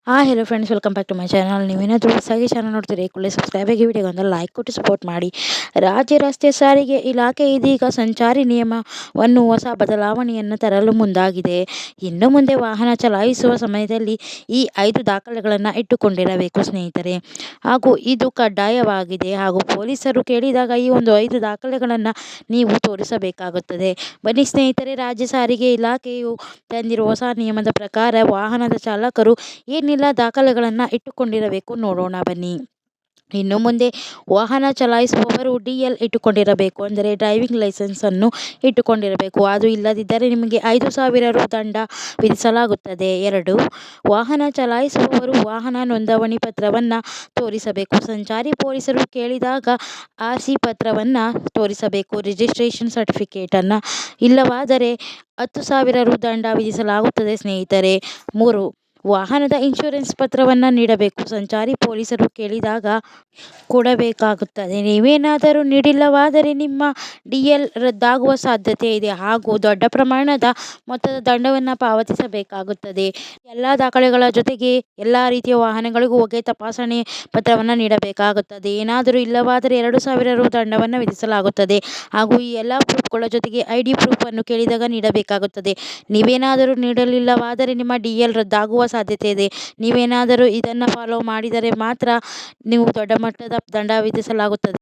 Hello friends, welcome back to my channel. ನೀವೇನಾದರೂ ಹೊಸದಾಗಿ channel ನೋಡ್ತೀರಿ, ಕೂಡಲೇ ಸಬ್ಸ್ಕ್ರೈಬ್ ಆಗಿ ವಿಡಿಯೋಗೆ ಒಂದು ಲೈಕ್ ಕೊಟ್ಟು ಸಪೋರ್ಟ್ ಮಾಡಿ. ರಾಜ್ಯ ರಸ್ತೆ ಸಾರಿಗೆ ಇಲಾಖೆ ಇದೀಗ ಸಂಚಾರಿ ನಿಯಮವನ್ನು ಹೊಸ ಬದಲಾವಣೆಯನ್ನು ತರಲು ಮುಂದಾಗಿದೆ. ಇನ್ನು ಮುಂದೆ ವಾಹನ ಚಲಾಯಿಸುವ ಸಮಯದಲ್ಲಿ ಈ 5 ದಾಖಲೆಗಳನ್ನು ಇಟ್ಟುಕೊಂಡಿರಬೇಕು ಸ್ನೇಹಿತರೆ, ಹಾಗೂ ಇದು ಕಡ್ಡಾಯವಾಗಿದೆ. ಹಾಗೂ ಪೊಲೀಸರು ಕೇಳಿದಾಗ ಈ ಒಂದು 5 ದಾಖಲೆಗಳನ್ನು ನೀವು ತೋರಿಸಬೇಕಾಗುತ್ತದೆ. ಬನ್ನಿ ಸ್ನೇಹಿತರೆ, ರಾಜ್ಯ ಸಾರಿಗೆ ಇಲಾಖೆಯು ತಂದಿರುವ ಹೊಸ ನಿಯಮದ ಪ್ರಕಾರ ವಾಹನದ ಚಾಲಕರು ಏನೆಲ್ಲ ದಾಖಲೆಗಳನ್ನು ಇಟ್ಟುಕೊಂಡಿರಬೇಕು ನೋಡೋಣ ಬನ್ನಿ. ಇನ್ನು ಮುಂದೆ ವಾಹನ ಚಲಾಯಿಸುವವರು DL ಇಟ್ಟುಕೊಂಡಿರಬೇಕು, ಅಂದರೆ ಡ್ರೈವಿಂಗ್ ಲೈಸೆನ್ಸನ್ನು ಇಟ್ಟುಕೊಂಡಿರಬೇಕು. ಅದು ಇಲ್ಲದಿದ್ದರೆ ನಿಮಗೆ 5,000 ರು ದಂಡ ವಿಧಿಸಲಾಗುತ್ತದೆ. 2. ವಾಹನ ಚಲಾಯಿಸುವವರು ವಾಹನ ನೋಂದಣಿ ಪತ್ರವನ್ನು ತೋರಿಸಬೇಕು. ಸಂಚಾರಿ ಪೊಲೀಸರು ಕೇಳಿದಾಗ RC ಪತ್ರವನ್ನು ತೋರಿಸಬೇಕು, ರಿಜಿಸ್ಟ್ರೇಷನ್ ಸರ್ಟಿಫಿಕೇಟನ್ನು. ಇಲ್ಲವಾದರೆ 10,000 ರು ದಂಡ ವಿಧಿಸಲಾಗುತ್ತದೆ ಸ್ನೇಹಿತರೆ. 3. ವಾಹನದ ಇನ್ಶೂರೆನ್ಸ್ ಪತ್ರವನ್ನು ನೀಡಬೇಕು. ಸಂಚಾರಿ ಪೊಲೀಸರು ಕೇಳಿದಾಗ ಕೊಡಬೇಕಾಗುತ್ತದೆ. ನೀವೇನಾದರೂ ನೀಡಿಲ್ಲವಾದರೆ ನಿಮ್ಮ DL ರದ್ದಾಗುವ ಸಾಧ್ಯತೆ ಇದೆ, ಹಾಗೂ ದೊಡ್ಡ ಪ್ರಮಾಣದ ಮೊತ್ತದ ದಂಡವನ್ನು ಪಾವತಿಸಬೇಕಾಗುತ್ತದೆ. ಎಲ್ಲ ದಾಖಲೆಗಳ ಜೊತೆಗೆ ಎಲ್ಲ ರೀತಿಯ ವಾಹನಗಳಿಗೂ ಹೊಗೆ ತಪಾಸಣೆ ಪತ್ರವನ್ನು ನೀಡಬೇಕಾಗುತ್ತದೆ. ಏನಾದರೂ ಇಲ್ಲವಾದರೆ 2,000 ರು ದಂಡವನ್ನು ವಿಧಿಸಲಾಗುತ್ತದೆ. ಹಾಗೂ ಈ ಎಲ್ಲ ಪ್ರೂಫ್ಗಳ ಜೊತೆಗೆ ID ಪ್ರೂಫನ್ನು ಕೇಳಿದಾಗ ನೀಡಬೇಕಾಗುತ್ತದೆ. ನೀವೇನಾದರೂ ನೀಡಲಿಲ್ಲವಾದರೆ ನಿಮ್ಮ DL ರದ್ದಾಗುವ ಸಾಧ್ಯತೆ ಇದೆ. ನೀವೇನಾದರೂ ಇದನ್ನು ಫಾಲೋ ಮಾಡಿದರೆ ಮಾತ್ರ ನೀವು ದೊಡ್ಡ ಮಟ್ಟದ ದಂಡ ವಿಧಿಸಲಾಗುತ್ತದೆ.